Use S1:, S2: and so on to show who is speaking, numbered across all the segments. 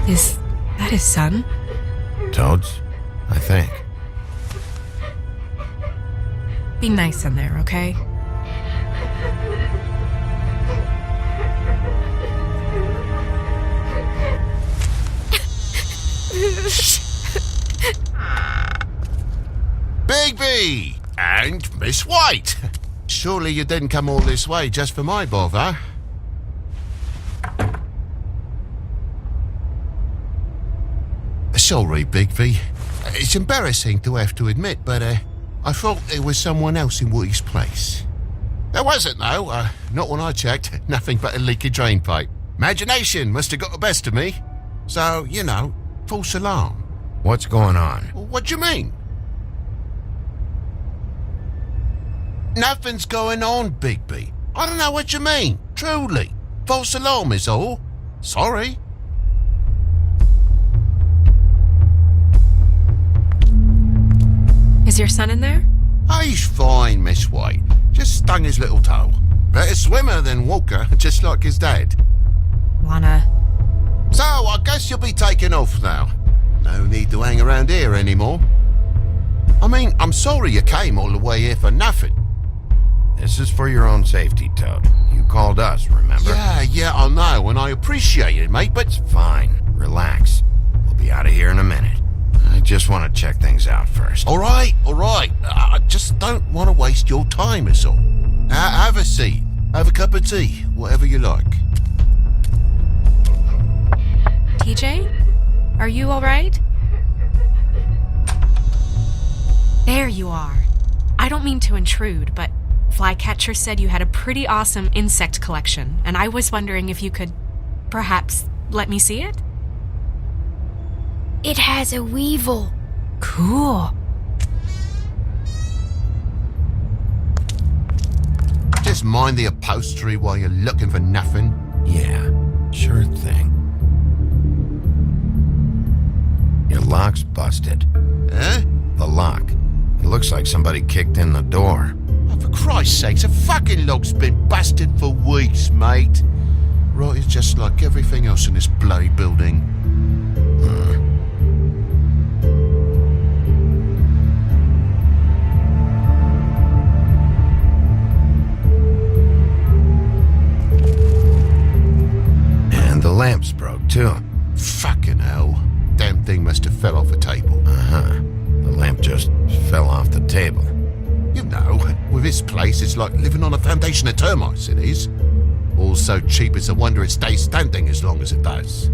S1: Is that his son?
S2: Toads, I think.
S1: Be nice in there, okay?
S3: Bigby! And Miss White! Surely you didn't come all this way just for my bother? Sorry, Bigby. It's embarrassing to have to admit, but I thought there was someone else in Woody's place. There wasn't, though. Not when I checked. Nothing but a leaky drain pipe. Imagination must have got the best of me. So, you know, false alarm.
S2: What's going on?
S3: What do you mean? Nothing's going on, Bigby. I don't know what you mean. Truly. False alarm is all. Sorry.
S1: Is your son in there?
S3: He's fine, Miss White. Just stung his little toe. Better swimmer than walker, just like his dad.
S1: Buona.
S3: So, I guess you'll be taking off now. No need to hang around here anymore. I mean, I'm sorry you came all the way here for nothing.
S2: This is for your own safety, Toad. You called us, remember?
S3: Yeah, I know, and I appreciate it, mate, but...
S2: Fine. Relax. We'll be out of here in a minute. I just want to check things out first.
S3: All right. I just don't want to waste your time, is all. Have a seat. Have a cup of tea. Whatever you like.
S1: TJ? Are you all right? There you are. I don't mean to intrude, but Flycatcher said you had a pretty awesome insect collection, and I was wondering if you could, perhaps, let me see it?
S4: It has a weevil.
S1: Cool.
S3: Just mind the upholstery while you're looking for nothing.
S2: Yeah, sure thing. Your lock's busted.
S3: Eh?
S2: The lock. It looks like somebody kicked in the door.
S3: Oh, for Christ's sakes, a fucking lock's been busted for weeks, mate. Right, it's just like everything else in this bloody building.
S2: And the lamp's broke, too.
S3: Fucking hell. Damn thing must have fell off a table.
S2: Uh-huh. The lamp just fell off the table.
S3: You know, with this place, it's like living on a foundation of termites, it is. All so cheap, it's a wonder it stays standing as long as it does.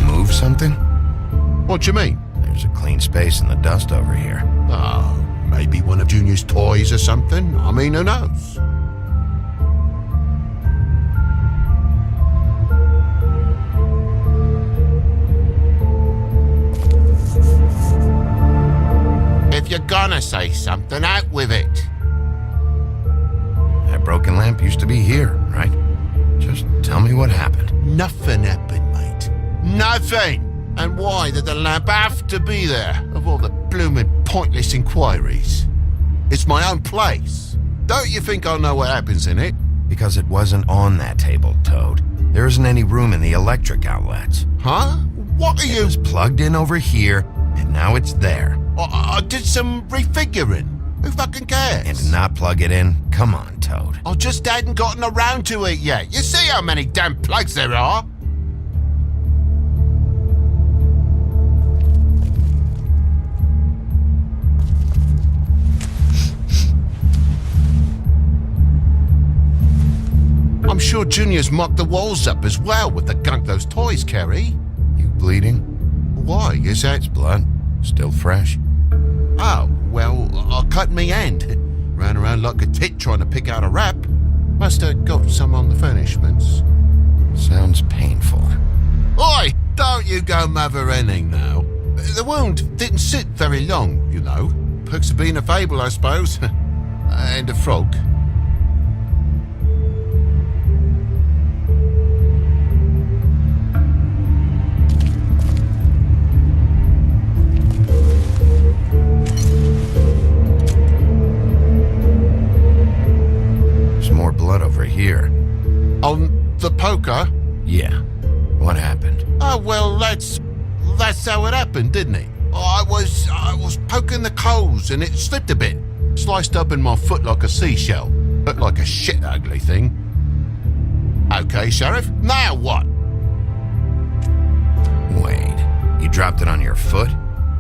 S2: Move something?
S3: What do you mean?
S2: There's a clean space in the dust over here.
S3: Oh, maybe one of Junior's toys or something? I mean, who knows? If you're gonna say something, out with it.
S2: That broken lamp used to be here, right? Just tell me what happened.
S3: Nothing happened, mate. Nothing! And why did the lamp have to be there, of all the blooming pointless inquiries? It's my own place. Don't you think I'll know what happens in it?
S2: Because it wasn't on that table, Toad. There isn't any room in the electric outlets.
S3: Huh? What are
S2: It
S3: you...
S2: was plugged in over here, and now it's there.
S3: I did some refiguring. Who fucking cares?
S2: And to not plug it in? Come on, Toad.
S3: I just hadn't gotten around to it yet. You see how many damn plugs there are? I'm sure Junior's mocked the walls up as well with the gunk those toys carry.
S2: You bleeding?
S3: Why? Is that...
S2: It's blood. Still fresh.
S3: Oh, well, I cut me hand. Ran around like a tit trying to pick out a wrap. Must have got some on the furnishments.
S2: Sounds painful.
S3: Oi! Don't you go mother-henning now. The wound didn't sit very long, you know. Perks of being a fable, I suppose. And a frog.
S2: here.
S3: On the poker?
S2: Yeah. What happened?
S3: Oh, well, that's how it happened, didn't it? I was poking the coals and it slipped a bit. Sliced up in my foot like a seashell. Looked like a shit ugly thing. Okay, Sheriff, now what?
S2: Wait, you dropped it on your foot?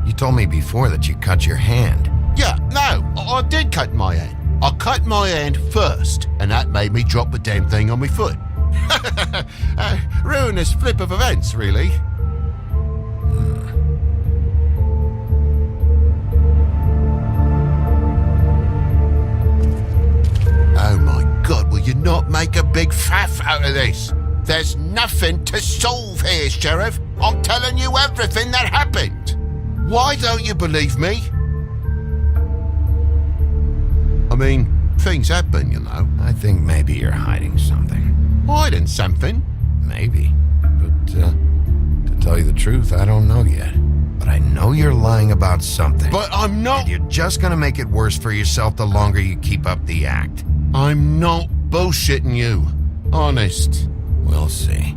S2: You told me before that you cut your hand.
S3: Yeah, no, I did cut my hand. I cut my hand first, and that made me drop the damn thing on my foot. Ruinous flip of events, really. Oh my God, will you not make a big faff out of this? There's nothing to solve here, Sheriff. I'm telling you everything that happened. Why don't you believe me? I mean, things happen, you know.
S2: I think maybe you're hiding something.
S3: Hiding something?
S2: Maybe. But, to tell you the truth, I don't know yet. But I know you're lying about something.
S3: But I'm not.
S2: And you're just gonna make it worse for yourself the longer you keep up the act.
S3: I'm not bullshitting you. Honest.
S2: We'll see.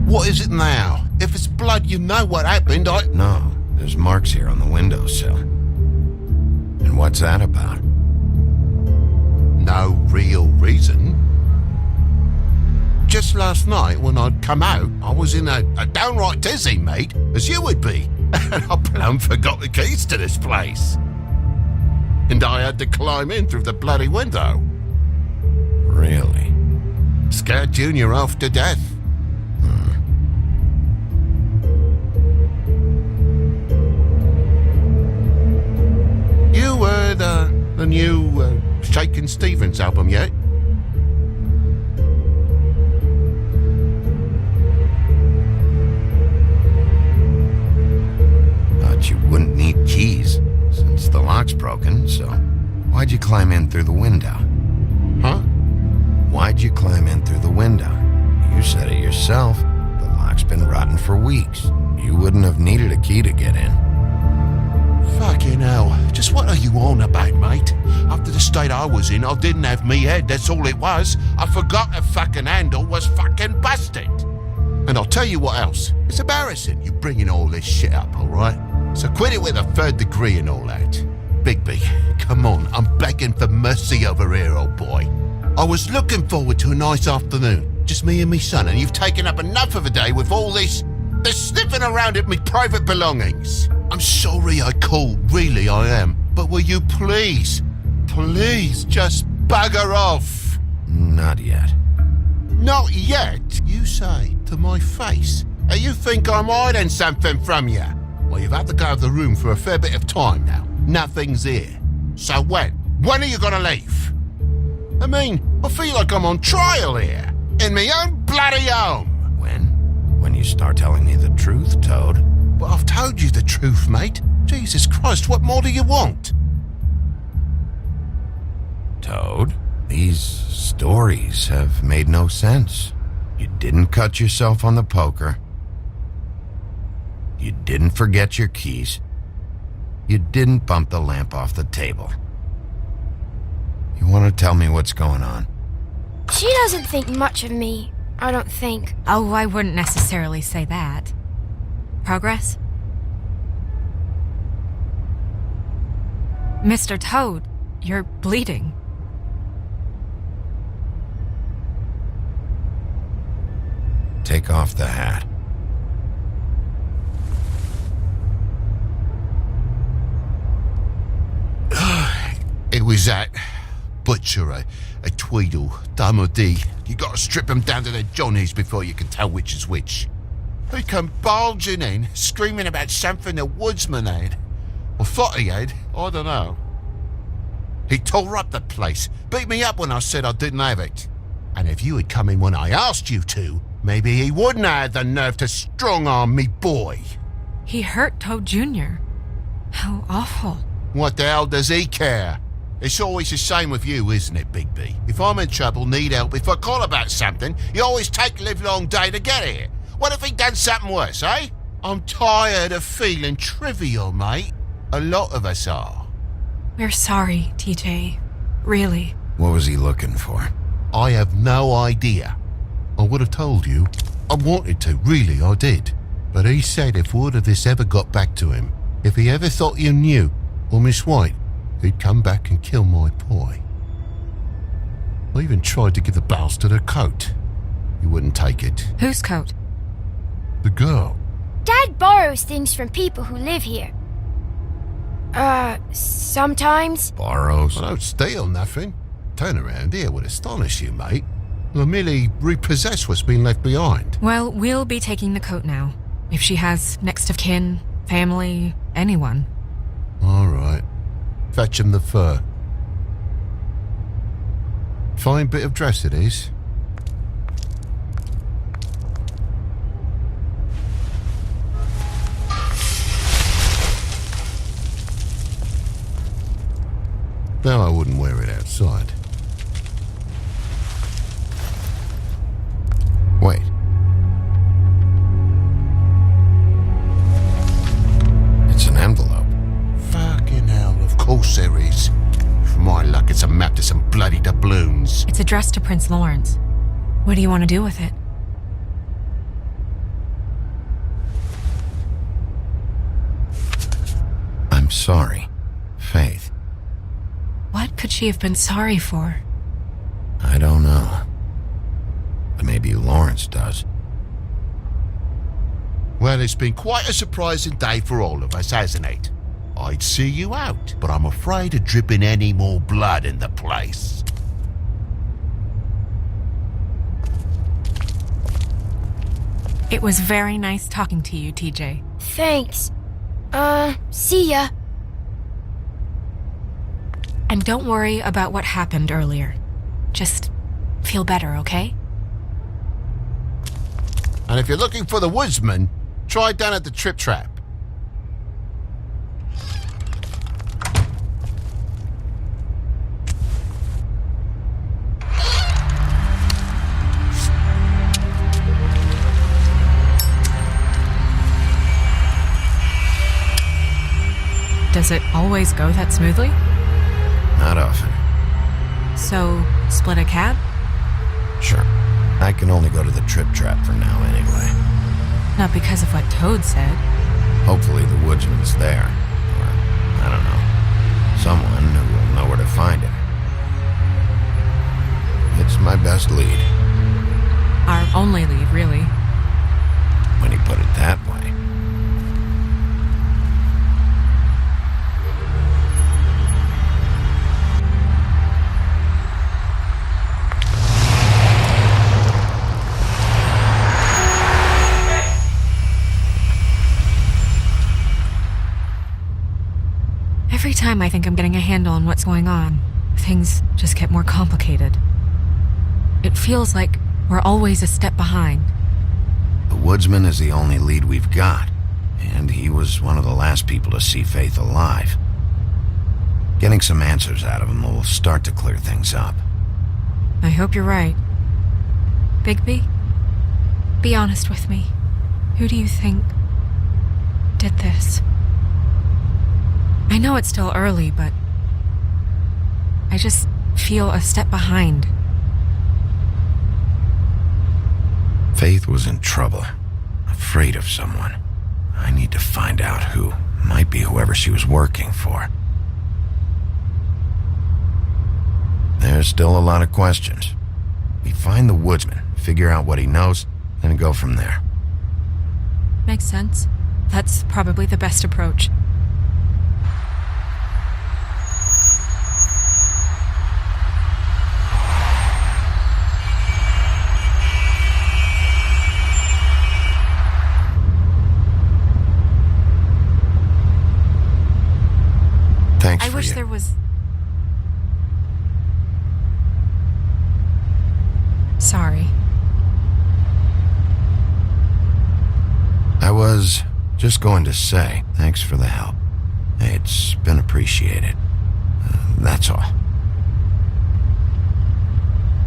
S3: What is it now? If it's blood, you know what happened.
S2: No, there's marks here on the windowsill. And what's that about?
S3: No real reason. Just last night when I'd come out, I was in a downright dizzy, mate, as you would be. And I plumb forgot the keys to this place. And I had to climb in through the bloody window.
S2: Really?
S3: Scared Junior off to death. You heard the new Shakin' Stevens album yet?
S2: Thought you wouldn't need keys, since the lock's broken, so why'd you climb in through the window?
S3: Huh?
S2: Why'd you climb in through the window? You said it yourself. The lock's been rotten for weeks. You wouldn't have needed a key to get in.
S3: Fucking hell. Just what are you on about, mate? After the state I was in, I didn't have me head, that's all it was. I forgot the fucking handle was fucking busted. And I'll tell you what else. It's embarrassing you bringing all this shit up, alright? So quit it with a third degree and all that. Bigby, come on, I'm begging for mercy over here, old boy. I was looking forward to a nice afternoon, just me and me son, and you've taken up enough of a day with all this sniffing around at me private belongings. I'm sorry I called, really I am. But will you please just bugger off?
S2: Not yet.
S3: Not yet, you say to my face. And you think I'm hiding something from you? Well, you've had to go out of the room for a fair bit of time now. Nothing's here. So when? When are you gonna leave? I mean, I feel like I'm on trial here. In my own bloody home.
S2: When you start telling me the truth, Toad.
S3: But I've told you the truth, mate. Jesus Christ, what more do you want?
S2: Toad, these stories have made no sense. You didn't cut yourself on the poker. You didn't forget your keys. You didn't bump the lamp off the table. You want to tell me what's going on?
S4: She doesn't think much of me, I don't think.
S1: Oh, I wouldn't necessarily say that. Progress? Mr. Toad, you're bleeding.
S2: Take off the hat.
S3: It was that butcher, a Tweedle, Dumody. You gotta strip them down to their johnnies before you can tell which is which. He come bulging in, screaming about something the woodsman had. Or thought he had, I don't know. He tore up the place, beat me up when I said I didn't have it. And if you had come in when I asked you to, maybe he wouldn't have had the nerve to strong-arm me boy.
S1: He hurt Toad Jr. How awful.
S3: What the hell does he care? It's always the same with you, isn't it, Bigby? If I'm in trouble, need help, if I call about something, you always take the livelong day to get here. What if he done something worse, eh? I'm tired of feeling trivial, mate. A lot of us are.
S1: We're sorry, TJ. Really.
S2: What was he looking for?
S3: I have no idea. I would have told you. I wanted to, really, I did. But he said if word of this ever got back to him, if he ever thought you knew, or Miss White, he'd come back and kill my boy. I even tried to give the bastard a coat. He wouldn't take it.
S1: Whose coat?
S3: The girl.
S4: Dad borrows things from people who live here. Sometimes.
S2: Borrows?
S3: I don't steal nothing. Turn around here would astonish you, mate. I merely repossess what's been left behind.
S1: Well, we'll be taking the coat now. If she has next of kin, family, anyone.
S3: All right. Fetch him the fur. Fine bit of dress it is. Though I wouldn't wear it outside.
S2: Wait. It's an envelope.
S3: Fucking hell, of course there is. For my luck, it's a map to some bloody doubloons.
S1: It's addressed to Prince Lawrence. What do you want to do with it?
S2: I'm sorry, Faith.
S1: What could she have been sorry for?
S2: I don't know. But maybe Lawrence does.
S3: Well, it's been quite a surprising day for all of us, hasn't it? I'd see you out, but I'm afraid of dripping any more blood in the place.
S1: It was very nice talking to you, TJ.
S4: Thanks. See ya.
S1: And don't worry about what happened earlier. Just feel better, okay?
S3: And if you're looking for the woodsman, try down at the Trip Trap.
S1: Does it always go that smoothly?
S2: Not often.
S1: So, split a cab?
S2: Sure. I can only go to the Trip Trap for now anyway.
S1: Not because of what Toad said.
S2: Hopefully the woodsman's there. Or, I don't know. Someone who will know where to find him. It's my best lead.
S1: Our only lead, really.
S2: When you put it that way.
S1: Every time I think I'm getting a handle on what's going on, things just get more complicated. It feels like we're always a step behind.
S2: The woodsman is the only lead we've got, and he was one of the last people to see Faith alive. Getting some answers out of him will start to clear things up.
S1: I hope you're right. Bigby, be honest with me. Who do you think did this? I know it's still early, but I just feel a step behind.
S2: Faith was in trouble, afraid of someone. I need to find out who. Might be whoever she was working for. There's still a lot of questions. We find the woodsman, figure out what he knows, and go from there.
S1: Makes sense. That's probably the best approach.
S2: Thanks
S1: I
S2: for
S1: wish
S2: you.
S1: there was... Sorry.
S2: I was just going to say thanks for the help. It's been appreciated. That's all.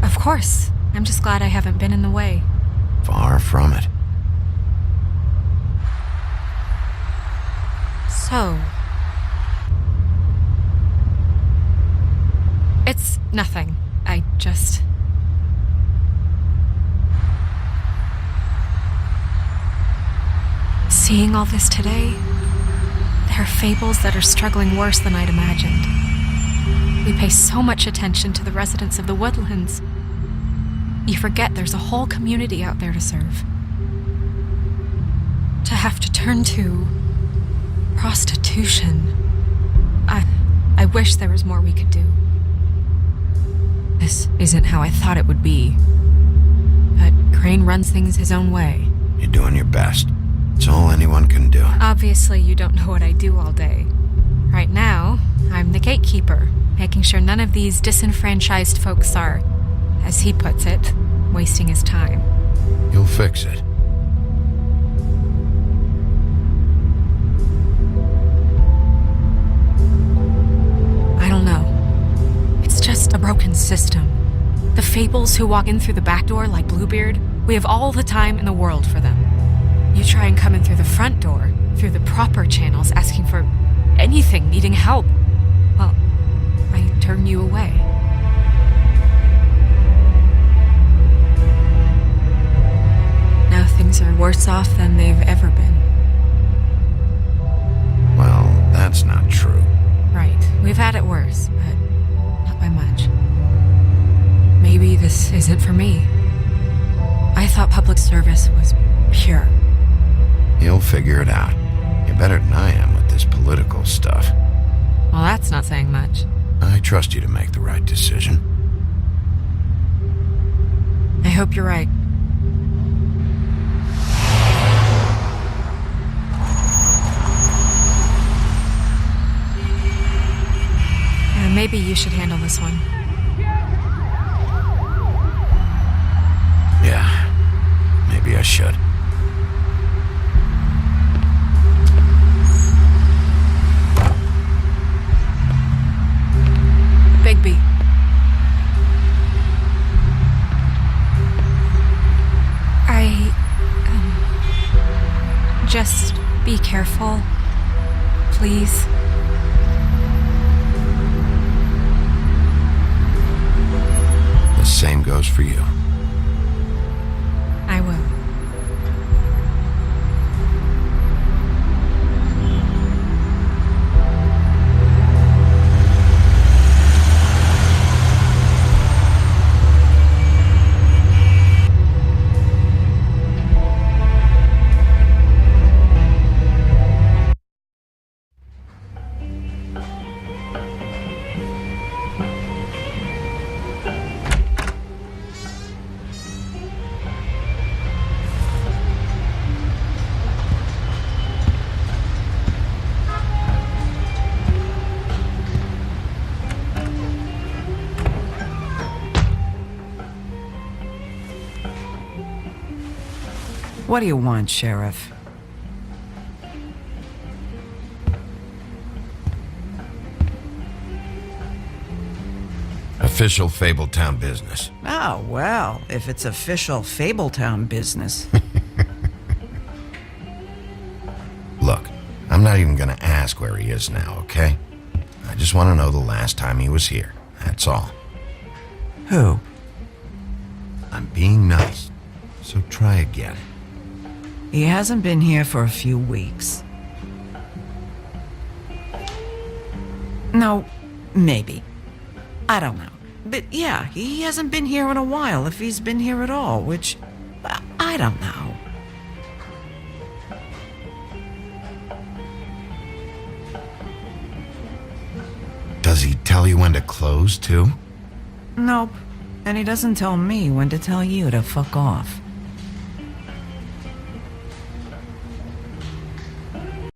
S1: Of course. I'm just glad I haven't been in the way.
S2: Far from it.
S1: So... It's nothing. I just... Seeing all this today, there are fables that are struggling worse than I'd imagined. We pay so much attention to the residents of the woodlands. You forget there's a whole community out there to serve. To have to turn to prostitution. I wish there was more we could do. This isn't how I thought it would be. But Crane runs things his own way.
S2: You're doing your best. It's all anyone can do.
S1: Obviously, you don't know what I do all day. Right now, I'm the gatekeeper, making sure none of these disenfranchised folks are, as he puts it, wasting his time.
S2: You'll fix it.
S1: I don't know. It's just a broken system. The fables who walk in through the back door like Bluebeard, we have all the time in the world for them. You try and come in through the front door, through the proper channels, asking for anything, needing help. Well, I turn you away. Now things are worse off than they've ever been.
S2: Well, that's not true.
S1: Right, we've had it worse, but not by much. Maybe this isn't for me. I thought public service was pure.
S2: You'll figure it out. You're better than I am with this political stuff.
S1: Well, that's not saying much.
S2: I trust you to make the right decision.
S1: I hope you're right. Maybe you should handle this one.
S2: Yeah, maybe I should.
S1: Bigby. Just be careful, please.
S2: The same goes for you.
S1: I will.
S5: What do you want, Sheriff?
S2: Official Fabletown business.
S5: Oh, well, if it's official Fabletown business.
S2: Look, I'm not even gonna ask where he is now, okay? I just want to know the last time he was here. That's all.
S5: Who?
S2: I'm being nice, so try again.
S5: He hasn't been here for a few weeks. No, maybe. I don't know. But yeah, he hasn't been here in a while, if he's been here at all, which... I don't know.
S2: Does he tell you when to close, too?
S5: Nope. And he doesn't tell me when to tell you to fuck off.